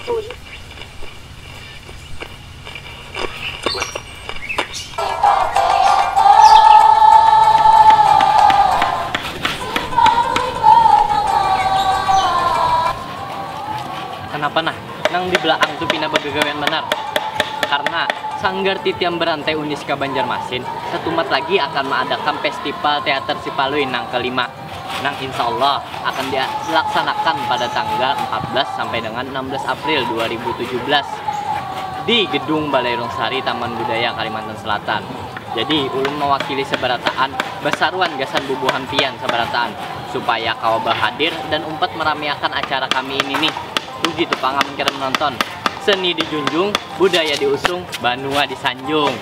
Kenapa nah? Nang di belakang tuh pina begagawean benar. Karena Sanggar Titian Berantai Uniska Banjarmasin setumat lagi akan mengadakan festival teater Sipalui nang kelima. Nang insya Allah akan dilaksanakan pada tanggal 14 sampai dengan 16 April 2017 di Gedung Balai Rongsari Taman Budaya Kalimantan Selatan. Jadi ulun mewakili seberataan besaruan gasan bubuhan pian seberataan supaya kau hadir dan umpat meramiakan acara kami ini nih. Begitu pangamun kira menonton. Seni dijunjung, budaya diusung, Banua disanjung.